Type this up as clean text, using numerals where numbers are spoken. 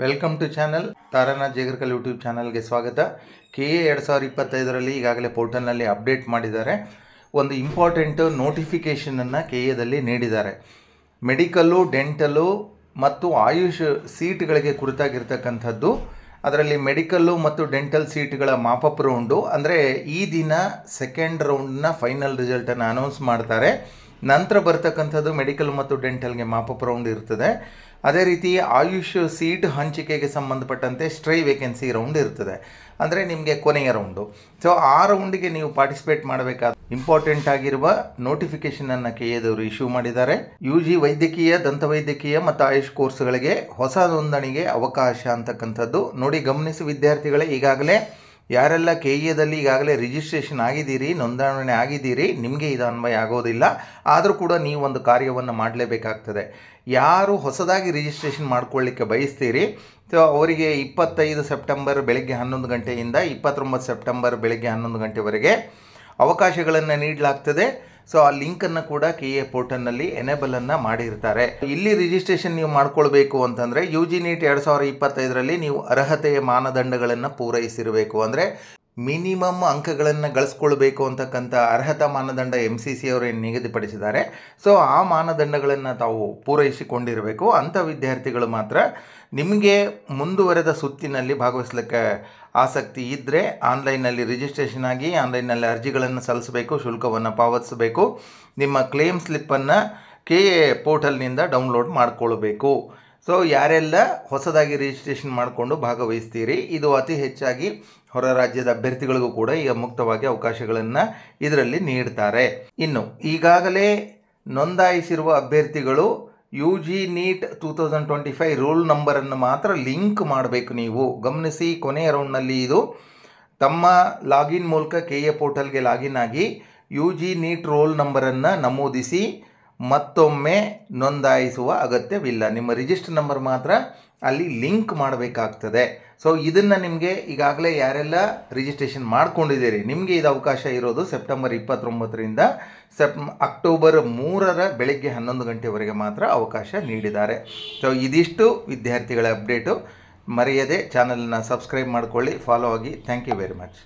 Welcome to channel Taranath Jegarkal YouTube ಚಾನಲ್ಗೆ ಸ್ವಾಗತ. KA 2025ರಲ್ಲಿ ಈಗಾಗಲೇ ಪೋರ್ಟಲ್ನಲ್ಲಿ ಅಪ್ಡೇಟ್ ಮಾಡಿದ್ದಾರೆ. ಒಂದು ಇಂಪಾರ್ಟೆಂಟ್ ನೋಟಿಫಿಕೇಷನನ್ನು KAದಲ್ಲಿ ನೀಡಿದ್ದಾರೆ. ಮೆಡಿಕಲ್ಲು, ಡೆಂಟಲು ಮತ್ತು ಆಯುಷ್ ಸೀಟ್ಗಳಿಗೆ ಕುರಿತಾಗಿರ್ತಕ್ಕಂಥದ್ದು. ಅದರಲ್ಲಿ ಮೆಡಿಕಲ್ಲು ಮತ್ತು ಡೆಂಟಲ್ ಸೀಟ್ಗಳ ಮಾಪಪ್ ರೌಂಡು ಅಂದರೆ ಈ ದಿನ ಸೆಕೆಂಡ್ ರೌಂಡ್ನ ಫೈನಲ್ ರಿಸಲ್ಟನ್ನು ಅನೌನ್ಸ್ ಮಾಡ್ತಾರೆ. ನಂತರ ಬರ್ತಕ್ಕಂಥದ್ದು ಮೆಡಿಕಲ್ ಮತ್ತು ಡೆಂಟಲ್ಗೆ ಮಾಪಪ್ ರೌಂಡ್ ಇರ್ತದೆ. ಅದೇ ರೀತಿ ಆಯುಷ್ ಸೀಟ್ ಹಂಚಿಕೆಗೆ ಸಂಬಂಧಪಟ್ಟಂತೆ ಸ್ಟ್ರೈ ವೇಕೆನ್ಸಿ ರೌಂಡ್ ಇರ್ತದೆ, ಅಂದರೆ ನಿಮಗೆ ಕೊನೆಯ ರೌಂಡು. ಸೊ ಆ ರೌಂಡಿಗೆ ನೀವು ಪಾರ್ಟಿಸಿಪೇಟ್ ಮಾಡಬೇಕಾದ ಇಂಪಾರ್ಟೆಂಟ್ ಆಗಿರುವ ನೋಟಿಫಿಕೇಷನನ್ನು KAದವರು ಇಶ್ಯೂ ಮಾಡಿದ್ದಾರೆ. UG ವೈದ್ಯಕೀಯ, ದಂತವೈದ್ಯಕೀಯ ಮತ್ತು ಆಯುಷ್ ಕೋರ್ಸ್ಗಳಿಗೆ ಹೊಸ ನೋಂದಣಿಗೆ ಅವಕಾಶ ಅಂತಕ್ಕಂಥದ್ದು ನೋಡಿ. ಗಮನಿಸಿ ವಿದ್ಯಾರ್ಥಿಗಳೇ, ಈಗಾಗಲೇ ಯಾರೆಲ್ಲ KAದಲ್ಲಿ ಈಗಾಗಲೇ ರಿಜಿಸ್ಟ್ರೇಷನ್ ಆಗಿದ್ದೀರಿ, ನೋಂದಣಿ ಆಗಿದ್ದೀರಿ, ನಿಮಗೆ ಇದು ಅನ್ವಯ ಆಗೋದಿಲ್ಲ. ಆದರೂ ಕೂಡ ನೀವು ಒಂದು ಕಾರ್ಯವನ್ನು ಮಾಡಲೇಬೇಕಾಗ್ತದೆ. ಯಾರು ಹೊಸದಾಗಿ ರಿಜಿಸ್ಟ್ರೇಷನ್ ಮಾಡ್ಕೊಳ್ಳಿಕ್ಕೆ ಬಯಸ್ತೀರಿ, ಸೊ ಅವರಿಗೆ 25 ಸೆಪ್ಟೆಂಬರ್ ಬೆಳಗ್ಗೆ 11 ಗಂಟೆಯಿಂದ 29 ಸೆಪ್ಟೆಂಬರ್ ಬೆಳಗ್ಗೆ 11 ಗಂಟೆವರೆಗೆ ಅವಕಾಶಗಳನ್ನು ನೀಡಲಾಗ್ತದೆ. ಸೊ ಆ ಲಿಂಕನ್ನು ಕೂಡ KA ಪೋರ್ಟಲ್ನಲ್ಲಿ ಎನೇಬಲನ್ನು ಮಾಡಿರ್ತಾರೆ. ಇಲ್ಲಿ ರಿಜಿಸ್ಟ್ರೇಷನ್ ನೀವು ಮಾಡ್ಕೊಳ್ಬೇಕು ಅಂತಂದರೆ UG NEET 2025ರಲ್ಲಿ ನೀವು ಅರ್ಹತೆಯ ಮಾನದಂಡಗಳನ್ನು ಪೂರೈಸಿರಬೇಕು. ಅಂದರೆ ಮಿನಿಮಮ್ ಅಂಕಗಳನ್ನು ಗಳಿಸ್ಕೊಳ್ಬೇಕು ಅಂತಕ್ಕಂಥ ಅರ್ಹತಾ ಮಾನದಂಡ MCC ಅವರೇನು ನಿಗದಿಪಡಿಸಿದ್ದಾರೆ. ಸೊ ಆ ಮಾನದಂಡಗಳನ್ನು ತಾವು ಪೂರೈಸಿಕೊಂಡಿರಬೇಕು. ಅಂಥ ವಿದ್ಯಾರ್ಥಿಗಳು ಮಾತ್ರ ನಿಮಗೆ ಮುಂದುವರೆದ ಸುತ್ತಿನಲ್ಲಿ ಭಾಗವಹಿಸಲಿಕ್ಕೆ ಆಸಕ್ತಿ ಇದ್ದರೆ ಆನ್ಲೈನಲ್ಲಿ ರಿಜಿಸ್ಟ್ರೇಷನ್ ಆಗಿ ಆನ್ಲೈನಲ್ಲಿ ಅರ್ಜಿಗಳನ್ನು ಸಲ್ಲಿಸಬೇಕು, ಶುಲ್ಕವನ್ನು ಪಾವತಿಸಬೇಕು. ನಿಮ್ಮ ಕ್ಲೇಮ್ ಸ್ಲಿಪ್ಪನ್ನು KA ಪೋರ್ಟಲ್ನಿಂದ ಡೌನ್ಲೋಡ್ ಮಾಡಿಕೊಳ್ಬೇಕು. ಸೊ ಯಾರೆಲ್ಲ ಹೊಸದಾಗಿ ರಿಜಿಸ್ಟ್ರೇಷನ್ ಮಾಡಿಕೊಂಡು ಭಾಗವಹಿಸ್ತೀರಿ, ಇದು ಅತಿ ಹೆಚ್ಚಾಗಿ ಹೊರ ರಾಜ್ಯದ ಅಭ್ಯರ್ಥಿಗಳಿಗೂ ಕೂಡ ಈಗ ಮುಕ್ತವಾಗಿ ಅವಕಾಶಗಳನ್ನು ಇದರಲ್ಲಿ ನೀಡ್ತಾರೆ. ಇನ್ನು ಈಗಾಗಲೇ ನೋಂದಾಯಿಸಿರುವ ಅಭ್ಯರ್ಥಿಗಳು UG NEET 2025 ರೂಲ್ ನಂಬರನ್ನು ಮಾತ್ರ ಲಿಂಕ್ ಮಾಡಬೇಕು. ನೀವು ಗಮನಿಸಿ, ಕೊನೆಯ ರೌಂಡ್ನಲ್ಲಿ ಇದು ತಮ್ಮ ಲಾಗಿನ್ ಮೂಲಕ KA ಪೋರ್ಟಲ್ಗೆ ಲಾಗಿನ್ ಆಗಿ UG NEET ರೋಲ್ ನಂಬರನ್ನು ನಮೂದಿಸಿ ಮತ್ತೊಮ್ಮೆ ನೋಂದಾಯಿಸುವ ಅಗತ್ಯವಿಲ್ಲ. ನಿಮ್ಮ ರಿಜಿಸ್ಟರ್ ನಂಬರ್ ಮಾತ್ರ ಅಲ್ಲಿ ಲಿಂಕ್ ಮಾಡಬೇಕಾಗ್ತದೆ. ಸೊ ಇದನ್ನು ನಿಮಗೆ ಈಗಾಗಲೇ ಯಾರೆಲ್ಲ ರಿಜಿಸ್ಟ್ರೇಷನ್ ಮಾಡ್ಕೊಂಡಿದ್ದೀರಿ, ನಿಮಗೆ ಇದು ಅವಕಾಶ ಇರೋದು ಸೆಪ್ಟೆಂಬರ್ 29ರಿಂದ ಅಕ್ಟೋಬರ್ 3ರ ಬೆಳಗ್ಗೆ 11 ಗಂಟೆವರೆಗೆ ಮಾತ್ರ ಅವಕಾಶ ನೀಡಿದ್ದಾರೆ. ಸೊ ಇದಿಷ್ಟು ವಿದ್ಯಾರ್ಥಿಗಳ ಅಪ್ಡೇಟು. ಮರೆಯದೆ ಚಾನಲನ್ನು ಸಬ್ಸ್ಕ್ರೈಬ್ ಮಾಡಿಕೊಳ್ಳಿ, ಫಾಲೋ ಆಗಿ. Thank you very much.